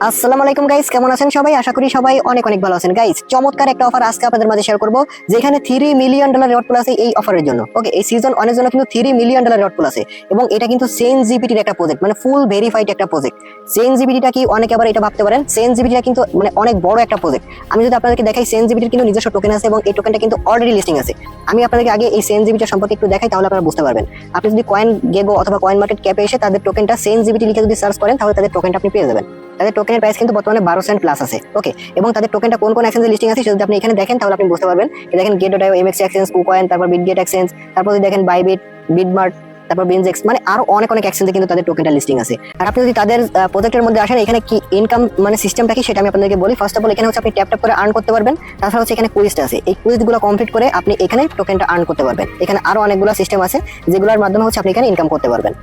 আসসালামু আলাইকুম গাইস, কেমন আছেন সবাই? আশা করি সবাই অনেক অনেক ভালো আছেন। গাইস, চমৎকার একটা অফার আজকে আপনাদের মাঝে শেয়ার করব, যেখানে $3 মিলিয়ন রিওয়ার্ড পুল আছে এই অফারের জন্য। ওকে, এই সিজন 1 এর জন্য কিন্তু $3 মিলিয়ন রিওয়ার্ড পুল আছে এবং এটা কিন্তু চেইন জিপিটির একটা প্রজেক্ট, মানে ফুল ভেরিফাইড একটা প্রজেক্ট। চেইন জিপিটিটা কি, অনেকে আবার এটা ভাবতে পারেন চেইন জিপিটিটা কিন্তু মানে অনেক বড় একটা প্রজেক্ট। আমি যদি আপনাদেরকে দেখাই, চেইন জিপিটির কিন্তু নিজস্ব টোকেন আছে এবং এই টোকেনটা কিন্তু অলরেডি লিস্টিং আছে। আমি আপনাদেরকে আগে এই চেইন জিপিটি সম্পর্কে একটু দেখাই, তাহলে আপনারা বুঝতে পারবেন। আপনি যদি কয়েন গেগো অথবা কয়েন মার্কেট ক্যাপে এসে তাদের টোকেনটা চেইন জিপিটি লিখে যদি সার্চ করেন, তাহলে তাদের টোকেনটা আপনি পেয়ে যাবেন। তাদের টোকেনের প্রাইস কিন্তু বর্তমানে 12 সেন্ট প্লাস আছে। ওকে, এবং তাদের টোকেনটা কোন কোন এক্সচেঞ্জে লিস্টিং আছে যদি আপনি এখানে দেখেন, তাহলে আপনি বুঝতে পারবেন। দেখেন গেট.io, এমএক্স এক্সচেঞ্জ, কুকয়েন, তারপর বিটগেট এক্সচেঞ্জ, তারপর যদি দেখেন বাইবিট, বিটমার্ট, তারপর বিনজেক্স, মানে আরো অনেক অনেক এক্সচেঞ্জে কিন্তু তাদের টোকেনটা লিস্টিং আছে। আর আপনি যদি তাদের প্রজেক্টের মধ্যে আসেন, এখানে কি ইনকাম মানে সিস্টেমটা কি সেটা আমি আপনাদেরকে বলি। ফার্স্ট অফ অল, এখানে হচ্ছে আপনি ট্যাপ ট্যাপ করে আর্ন করতে পারবেন। তাছাড়া হচ্ছে এখানে কুইজ আছে, এই কুইজগুলো কমপ্লিট করে আপনি এখানে টোকেনটা আর্ন করতে পারবেন। এখানে আরো অনেকগুলো সিস্টেম আছে যেগুলোর মাধ্যমে হচ্ছে আপনি এখানে ইনকাম করতে পারবেন।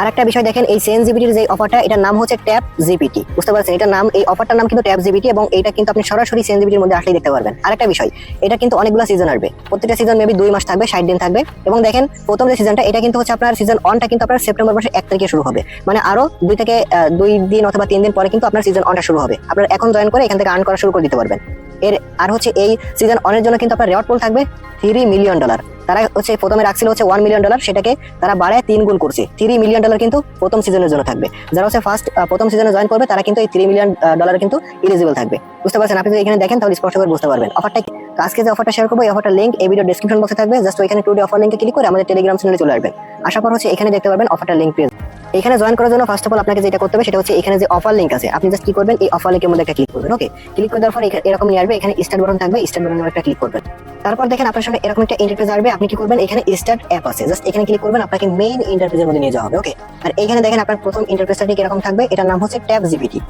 আর একটা বিষয় দেখেন, এই চেইন জিপিটির যে অফারটা, এটার নাম হচ্ছে ট্যাপ জিপিটি, বুঝতে পারছেন? এটার নাম, এই অফারটার নাম কিন্তু ট্যাপ জিপিটি, এবং এটা কিন্তু আপনি সরাসরি চেইন জিপিটির মধ্যে আসলেই দেখতে পারবেন। আরেকটা বিষয়, এটা কিন্তু অনেকগুলো সিজন আসবে, প্রত্যেকটা সিজন মেবি 2 মাস থাকবে, 60 দিন থাকবে। এবং দেখেন প্রথম যে সিজনটা, এটা কিন্তু হচ্ছে আপনার সিজন 1টা কিন্তু আপনার সেপ্টেম্বর মাসের 1 তারিখে শুরু হবে, মানে আরো 2 দিন অথবা 3 দিন পরে কিন্তু আপনার সিজন 1টা শুরু হবে। আপনার এখন জয়েন করে এখান থেকে আর্ন করা শুরু করে দিতে পারবেন। আর হচ্ছে এই সিজন 1 এর জন্য কিন্তু আপনার রিওয়ার্ড পুল থাকবে $3 মিলিয়ন। তারা হচ্ছে প্রথমে রাখছিল হচ্ছে $1 মিলিয়ন, সেটাকে তারা বাড়ায় 3 গুণ করছে। $3 মিলিয়ন কিন্তু প্রথম সিজনের জন্য থাকবে। যারা হচ্ছে প্রথম সিজনে জয়েন করবে, তারা কিন্তু এই $3 মিলিয়ন কিন্তু এলিজিবল থাকবে, বুঝতে পারছেন? আপনি যদি এখানে দেখেন তাহলে স্পষ্ট করে বুঝতে পারবেন অফারটা। আজকে যে অফারটা শেয়ার করবো, এই অফারটার লিংক এই ভিডিও ডেসক্রিপশন বক্সে থাকবে। জাস্ট ওইখানে টুডে অফার লিংকে ক্লিক করে আমাদের টেলিগ্রাম চ্যানেলে চলে আসবেন। আসার পর হচ্ছে এখানে দেখতে পারবেন অফারটার লিংক পেয়ে। এখানে জয়েন করার জন্য ফার্স্ট অফ অল আপনাকে যেটা করতে হবে সেটা হচ্ছে এখানে যে অফার লিংক আছে, আপনি জাস্ট কি করবেন, এই অফার লিংকের মধ্যে একটা ক্লিক করবেন। ওকে, ক্লিক করে দেওয়ার পর এরকম নিয়ে আসবে, এখানে স্টার্ট বাটন থাকবে, স্টার্ট বাটনের একটা ক্লিক করবেন। তারপর দেখেন আপনার সামনে এরকম একটা ইন্টারফেস আসবে, আপনি কি করবেন, এখানে স্টার্ট অ্যাপ আছে, জাস্ট এখানে ক্লিক করবেন, আপনাকে মেইন ইন্টারফেসের মধ্যে নিয়ে যাওয়া হবে। ওকে, আর এখানে দেখেন আপনার প্রথম ইন্টারফেসটা ঠিক এরকম থাকবে, এটার নাম হচ্ছে ট্যাপ জিপিটি।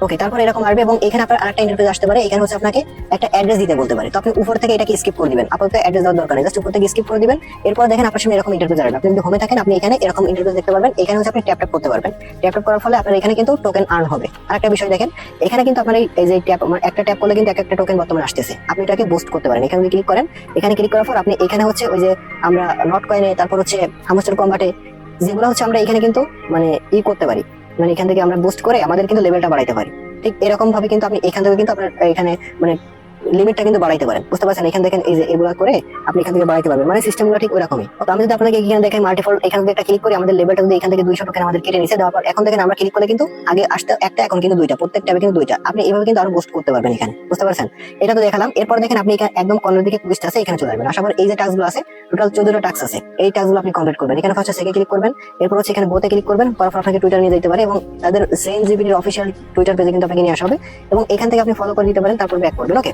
ওকে, তারপর এরকম আসবে এবং এখানে আপনার আরেকটা ইন্টারফেস আসতে পারে। এখানে হচ্ছে আপনাকে একটা অ্যাড্রেস দিতে বলতে পারে, তো আপনি উপর থেকে এটাকে স্কিপ করে দিবেন। আপাতত অ্যাড্রেস দেওয়ার দরকার নেই, জাস্ট উপর থেকে স্কিপ করে দিবেন। এরপর দেখেন আপনার সামনে এরকম ইন্টারফেস আসবে, আপনি যদি হোমে থাকেন আপনি এখানে এরকম ইন্টারফেস দেখতে পারবেন। এখানে হচ্ছে আপনি ট্যাপ ট্যাপ করতে পারবেন। ট্যাপ ট্যাপ করার ফলে আপনার এখানে কিন্তু টোকেন আর্ন হবে। আরেকটা বিষয় দেখেন, এখানে কিন্তু আপনার এই যে ট্যাপ, একটা ট্যাপ করলে কিন্তু একটা টোকেন বর্তমানে আসতেছে, আপনি এটাকে বুস্ট করতে পারেন। এখানে যদি ক্লিক করেন, এখানে ক্লিক করার পর আপনি এখানে হচ্ছে ওই যে আমরা নট কয়েনে, তারপর হচ্ছে হামস্টার কম্বাটে, যেগুলো হচ্ছে আমরা এখানে কিন্তু মানে করতে পারি, মানে এখান থেকে আমরা বুস্ট করে আমাদের কিন্তু লেভেলটা বাড়াইতে পারি। ঠিক এরকম ভাবে কিন্তু আপনি এখান থেকে কিন্তু আপনার এখানে মানে লিমিটটা কিন্তু বাড়াইতে পারেন, বুঝতে পারছেন? এখান দেখেন এই যে এগুলা করে আপনি এখান থেকে বাড়াইতে পারবেন, মানে সিস্টেমগুলো ঠিক ওরকমই। তো আমি যদি আপনাকে এখানে দেখেন মাল্টিপল, এখান থেকে একটা ক্লিক করি, আমাদের লেভেলটা যদি এখান থেকে 200 টোকেন আমাদের কেটে নিচে দেওয়ার পর, এখন দেখেন আমরা ক্লিক করলে কিন্তু আগে আসতে একটা, এখন কিন্তু 2টা, প্রত্যেক ট্যাবে কিন্তু 2টা। আপনি এইভাবে কিন্তু আরো বুস্ট করতে পারবেন এখানে, বুঝতে পারছেন? এটা তো দেখালাম। এরপর দেখেন আপনি এখানে একদম কর্নার দিকে কুইজ আছে, এখানে চলে আসবেন। আসার পর এই যে টাস্কগুলো আছে, টোটাল 14টা টাস্ক আছে, এই টাস্কগুলো আপনি কমপ্লিট করবেন। এখানে ফার্স্ট সেকেন্ড ক্লিক করবেন, এরপর হচ্ছে এখানে বোতে ক্লিক করবেন, তারপর আপনাকে টুইটার নিয়ে যেতে পারে এবং তাদের চেইন জিপিটির অফিসিয়াল টুইটার পেজে কিন্তু আপনাকে নিয়ে আসা হবে এবং এখান থেকে আপনি ফলো করে দিতে পারেন, তারপর ব্যাক করবেন। ওকে,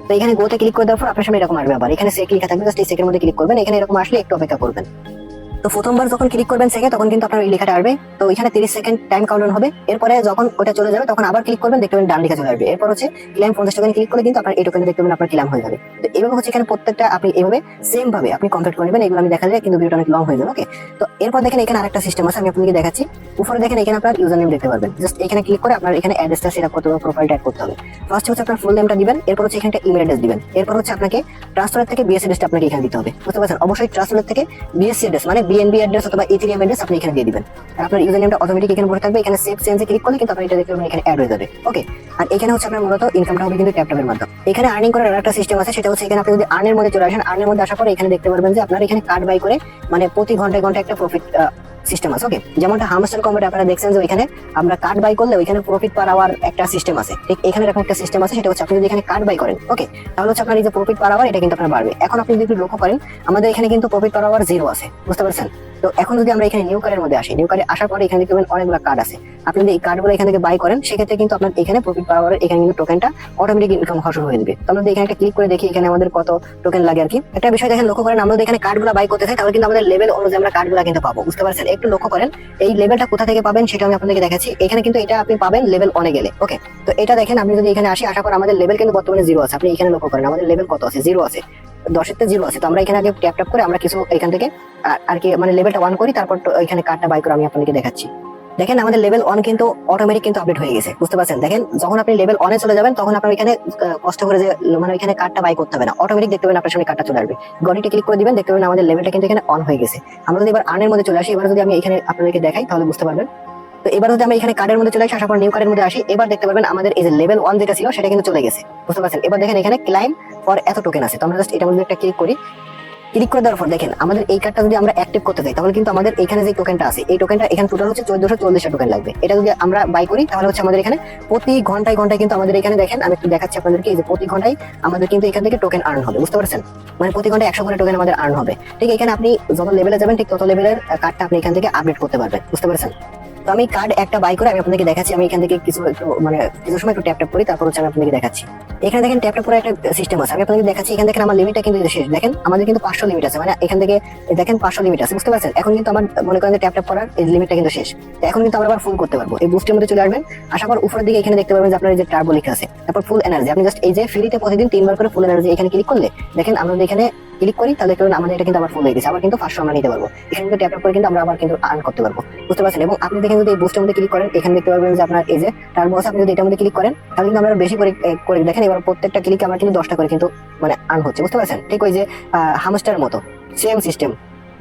তো এখানে গোতে ক্লিক করে দেওয়ার পর আপনার সামনে এরকম আসবে, আবার এখানে সেক লেখা থাকবে, জাস্ট এই সেকের মধ্যে ক্লিক করবেন। এখানে এরকম আসলে একটু অপেক্ষা করবেন। তো প্রথমবার যখন ক্লিক করবেন সেকে, তখন কিন্তু আপনার এই লেখাটা আসবে। তো এখানে 30 সেকেন্ড টাইম কাউন্ট হবে। এরপরে যখন ওটা চলে যাবে তখন আবার ক্লিক করবেন, দেখবেন ডান লেখা চলে আসবে। এরপর হচ্ছে ক্লেম 50 টোকেন ক্লিক করে কিন্তু আপনার এই টোকেন দেখতে পাবেন আপনার ক্লেম হয়ে যাবে। তো এইভাবে হচ্ছে এখানে প্রত্যেকটা আপনি এইভাবে সেম ভাবে আপনি কমপ্লিট করে নেবেন। এগুলো আমি দেখা যায় কিন্তু ভিডিওটা অনেক লং হয়ে যাবে। ওকে, তো এরপর দেখেন এখানে আরেকটা সিস্টেম আছে, আমি আপনাকে দেখাচ্ছি। উপরে দেখেন এখানে আপনার ইউজার নেম দেখতে পারবেন, জাস্ট এখানে ক্লিক করে আপনার এখানে অ্যাড্রেসটা সেট করতে হবে, প্রোফাইলটা অ্যাড করতে হবে। ফার্স্ট হচ্ছে আপনার ফুল নেমটা দিবেন, এরপর হচ্ছে এখানে একটা ইমেল অ্যাড্রেস দিবেন। এরপর হচ্ছে আপনাকে ট্রান্সফার থেকে বিএসসি অ্যাড্রেসটা আপনাকে এখানে দিতে হবে, বুঝতে পারছেন? অবশ্যই ট্রান্সফার থেকে বিএসসি অ্যাড্রেস মানে বিএনবি অ্যাড্রেস অথবা ইথেরিয়াম অ্যাড্রেস আপনি এখানে দিয়ে দিবেন। আর আপনার ইউজার নেমটা অটোমেটিক এখানে বসে থাকবে। এখানে সেভ চেঞ্জে ক্লিক করলে কিন্তু আপনার এটা দেখতে পাবেন এখানে অ্যাড হয়ে যাবে। ওকে, আর এখানে হচ্ছে আপনার মূলত ইনকামটা হবে কিন্তু ট্যাপ ট্যাপের মাধ্যমে। এখানে আর্নিং করার একটা সিস্টেম আছে, সেটা হচ্ছে এখানে আপনি যদি আর্নের মধ্যে চলে আসেন, আর্নের মধ্যে আসার পরে এখানে দেখতে পারবেন যে আপনার এখানে কার্ড বাই করে মানে প্রতি ঘন্টায় ঘন্টায় একটা প্রফিট সিস্টেম আছে। ওকে, যেমনটা হামস্টার কম্বাটে আপনারা দেখছেন যে ওইখানে আমরা কার্ড বাই করলে ওইখানে প্রফিট পার আওয়ার একটা সিস্টেম আছে, ঠিক এখানে এরকম একটা সিস্টেম আছে। সেটা হচ্ছে আপনি যদি এখানে কার্ড বাই করেন, ওকে, তাহলে হচ্ছে আপনার এই যে প্রফিট পার আওয়ার এটা কিন্তু আপনার বাড়বে। এখন আপনি যদি লক্ষ্য করেন আমাদের এখানে কিন্তু প্রফিট পার আওয়ার 0 আছে, বুঝতে পারছেন? তো এখন যদি আমরা এখানে নিউ কার্ডের মধ্যে আসি, নিউ কার্ডে আসার পরে এখানে দেখবেন অনেকগুলো কার্ড আছে। আপনি যদি এই কার্ডগুলো এখান থেকে বাই করেন, সেক্ষেত্রে কিন্তু আপনার এখানে প্রফিট পার আওয়ার এখানে কিন্তু টোকেনটা অটোমেটিক ইনকাম হওয়া শুরু হয়ে যাবে। তো আমরা এখানে একটা ক্লিক করে দেখি এখানে আমাদের কত টোকেন লাগে আর কি। একটা বিষয় দেখেন, লক্ষ্য করেন আমরা যদি এখানে কার্ডগুলো বাই করতে চাই, তাহলে কিন্তু আমাদের লেভেল অনুযায়ী আমরা কার্ডগুলো কিন্তু পাবো, বুঝতে পারছেন? একটু লক্ষ্য করেন এই লেভেলটা কোথা থেকে পাবেন সেটা আমি আপনাদেরকে দেখাচ্ছি। এখানে কিন্তু এটা আপনি পাবেন লেভেল 1 এ গেলে। ওকে, তো এটা দেখেন আমি যদি এখানে আসি, আসার পর আমাদের লেভেল কিন্তু বর্তমানে 0 আছে। আপনি এখানে লক্ষ্য করেন আমাদের লেভেল কত আছে, 0 আছে, 10-এর 0 আছে। তো আমরা এখানে আগে ট্যাপ ট্যাপ করে আমরা কিছু এখান থেকে আর কি মানে লেভেলটা 1 করি, তারপর এখানে কার্ডটা বাই করে আমি আপনাদেরকে দেখাচ্ছি। দেখেন আমাদের লেভেল 1 কিন্তু অটোমেটিক কিন্তু আপডেট হয়ে গেছে, বুঝতে পারছেন? দেখেন যখন আপনি লেভেল 1 এ চলে যাবেন তখন আপনার এখানে কষ্ট করে যে মানে এখানে কার্ডটা বাই করতে হবে না, অটোমেটিক দেখতে পাবেন আপনার সামনে কার্ডটা চলে আসবে। গড়িতে ক্লিক করে দিবেন, দেখতে পাবেন আমাদের লেভেলটা কিন্তু এখানে অন হয়ে গেছে। আমরা যদি এবার আর্নের মধ্যে চলে আসি, এবার যদি আমি এখানে আপনাদেরকে দেখাই তাহলে বুঝতে পারবেন। তো এবার যদি আমরা এখানে কার্ডের মধ্যে চলে আসি, আসার পর নিউ কার্ডের মধ্যে আসি, এবার দেখতে পারবেন আমাদের এই যে লেভেল 1 যেটা ছিল সেটা কিন্তু চলে গেছে, বুঝতে পারছেন। এবার দেখেন এখানে ক্লাইম ফর এত টোকেন আছে, তো আমরা জাস্ট এটার মধ্যে একটা ক্লিক করি। ক্লিক করে দেওয়ার পর দেখেন আমাদের এই কার্ডটা যদি আমরা অ্যাক্টিভ করতে চাই তাহলে কিন্তু আমাদের এখানে যে টোকেনটা আছে এই টোকেনটা এখানে টোটাল হচ্ছে 1440 টোকেন লাগবে। এটা যদি আমরা বাই করি তাহলে হচ্ছে আমাদের এখানে প্রতি ঘন্টায় ঘন্টায় কিন্তু আমাদের এখানে দেখেন আমি একটু দেখাচ্ছি আপনাদেরকে, এই যে প্রতি ঘন্টায় আমাদের কিন্তু এখান থেকে টোকেন আর্ন হবে, বুঝতে পারছেন। মানে প্রতি ঘন্টায় 100 করে টোকেন আমাদের আর্ন হবে। ঠিক এখানে আপনি যত লেভেলে যাবেন ঠিক তত লেভেলের কার্ডটা আপনি এখান থেকে আপডেট করতে পারবেন, বুঝতে পারছেন। তো আমি কার্ড একটা বাই করে আমি আপনাদেরকে দেখাচ্ছি। আমি এখান থেকে কিছু সময় একটু ট্যাপ ট্যাপ করি, তারপর হচ্ছে আমি আপনাদেরকে দেখাচ্ছি। এখানে দেখেন ট্যাপ ট্যাপ করে একটা সিস্টেম আছে, আমি আপনাদেরকে দেখাচ্ছি। এখান থেকে আমার লিমিটটা কিন্তু শেষ, দেখেন আমাদের কিন্তু 500 লিমিট আছে, মানে এখান থেকে দেখেন 500 লিমিট আছে, বুঝতে পারছেন। এখন কিন্তু আমার মনে করেন যে ট্যাপ ট্যাপ করার এই লিমিটটা কিন্তু শেষ। তো এখন কিন্তু আমরা আবার ফুল করতে পারবো। এই বুস্টের মধ্যে চলে আসবেন, আসার পর উপরের দিকে এখানে দেখতে পারবেন যে আপনার এই যে টার্বো লেখা আছে, তারপর ফুল এনার্জি। আপনি জাস্ট এই যে ফ্রিতে প্রতিদিন 3 বার করে ফুল এনার্জি এখানে ক্লিক করলে দেখেন আমরা এখানে ক্লিক করি তাহলে দেখবেন আমাদের এটা কিন্তু আবার ফুল হয়ে গেছে, আবার কিন্তু 500 আমরা নিতে পারবো। এখানে কিন্তু ট্যাপ ট্যাপ করে কিন্তু আমরা আবার কিন্তু আর্ন করতে পারবো, বুঝতে পারছেন। এবং আপনি দেখেন যদি এই বুস্টের মধ্যে ক্লিক করেন এখানে দেখতে পারবেন যে আপনার এই যে টার্বো আছে, আপনি যদি এটার মধ্যে ক্লিক করেন তাহলে কিন্তু আমরা বেশি করে করে দেখেন এবার প্রত্যেকটা ক্লিকে আমরা কিন্তু 10টা করে কিন্তু মানে আর্ন হচ্ছে, বুঝতে পারছেন। ঠিক ওই যে হামস্টারের মতো সেম সিস্টেম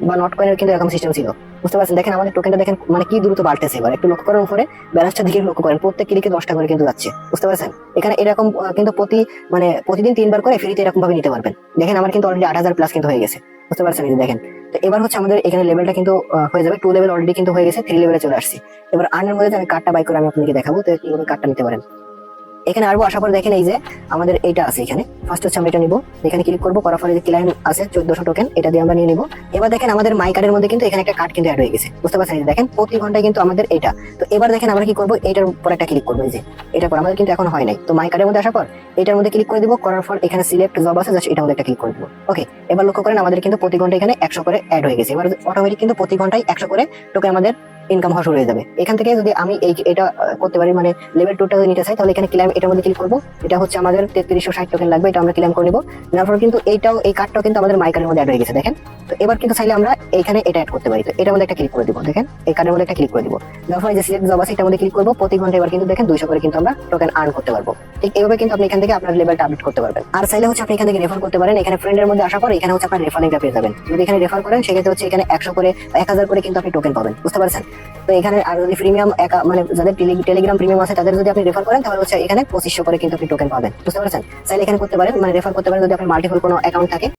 বা নট কয়েনের কিন্তু এরকম সিস্টেম ছিল, বুঝতে পারছেন। দেখেন আমাদের টোকেনটা দেখেন মানে কি দ্রুত বাড়তেছে। এবার একটু লক্ষ্য করার উপরে ব্যালেন্সটা দিকে লক্ষ্য করেন, প্রত্যেক ক্লিকে 10টা করে কিন্তু যাচ্ছে, বুঝতে পারছেন। এখানে এরকম কিন্তু প্রতিদিন 3 বার করে ফ্রিতে এরকম ভাবে নিতে পারবেন। দেখেন আমার কিন্তু অলরেডি 8000 প্লাস কিন্তু হয়ে গেছে, বুঝতে পারছেন। এই যে দেখেন, তো এবার হচ্ছে আমাদের এখানে লেভেলটা কিন্তু হয়ে যাবে 2 লেভেল অলরেডি কিন্তু হয়ে গেছে, 3 লেভেলে চলে আসছি। এবার আর্নের মধ্যে আমি কার্ডটা বাই করে আমি আপনাকে দেখাবো, তো এইভাবে কার্ডটা নিতে পারেন। এখানে আরবো আসার পর দেখেন এই যে আমাদের এইটা আছে, এখানে ফার্স্ট হচ্ছে আমরা এটা নিব। এখানে ক্লিক করবো, করার পরে যে ক্লাইম আছে 1400 টোকেন, এটা দিয়ে আমরা নিয়ে নিব। এবার দেখেন আমাদের মাই কার্ডের মধ্যে কিন্তু এখানে একটা কার্ড কিন্তু অ্যাড হয়ে গেছে, বুঝতে পারছেন। এই যে দেখেন প্রতি ঘন্টায় কিন্তু আমাদের এটা। তো এবার দেখেন আমরা কি করবো, এটার উপর একটা ক্লিক করবো, এই যে এটার পর আমাদের কিন্তু এখন হয় নাই। তো মাই কার্ডের মধ্যে আসার পর এটার মধ্যে ক্লিক করে দিব, করার পর এখানে সিলেক্ট জব আছে, জাস্ট এটার মধ্যে একটা ক্লিক করে দিব। ওকে, এবার লক্ষ্য করেন আমাদের কিন্তু প্রতি ঘন্টায় এখানে 100 করে অ্যাড হয়ে গেছে। এবার অটোমেটিক কিন্তু প্রতি ঘন্টায় 100 করে টোকেন আমাদের ইনকাম হওয়া শুরু হয়ে যাবে। এখান থেকে যদি আমি এটা করতে পারি, মানে লেভেল 2টা নিতে চাই, তাহলে এখানে ক্লেম এটার মধ্যে ক্লিক করবো। এটা হচ্ছে আমাদের 3360 টোকেন লাগবে, এটা আমরা ক্লেম করে নিব। তারপর কিন্তু এই কার্ডটাও কিন্তু আমাদের মাই কার্ডের মধ্যে অ্যাড হয়ে গেছে, দেখেন। তো এবার কিন্তু চাইলে আমরা এখানে এটা অ্যাড করতে পারি, তো এটার মধ্যে একটা ক্লিক করে দিব, দেখেন এই কার্ডের মধ্যে একটা ক্লিক করে দিব। তারপর যে সিলেক্ট জব আছে এটার মধ্যে ক্লিক করবো, প্রতি ঘন্টায় এবার কিন্তু দেখেন 200 করে কিন্তু আমরা টোকেন আর্ন করতে পারবো। ঠিক এইভাবে কিন্তু আপনি এখান থেকে আপনার লেভেলটা আপডেট করতে পারবেন। আর চাইলে হচ্ছে আপনি এখান থেকে রেফার করতে পারেন। এখানে ফ্রেন্ডের মধ্যে আসার পর এখানে হচ্ছে আপনার রেফার লিংকটা পেয়ে যাবেন। যদি এখানে রেফার করেন সেক্ষেত্রে হচ্ছে এখানে 100 করে 1000 করে কিন্তু আপনি টোকেন পাবেন, বুঝতে পারছেন। তো এখানে আর যদি প্রিমিয়াম মানে যাদের টেলিগ্রাম প্রিমিয়াম আছে তাদের যদি আপনি রেফার করেন তাহলে হচ্ছে এখানে 2500 করে কিন্তু আপনি টোকেন পাবেন, বুঝতে পারছেন। চাইলে এখানে করতে পারেন, মানে রেফার করতে পারেন যদি আপনার মাল্টিপল কোনো অ্যাকাউন্ট থাকে।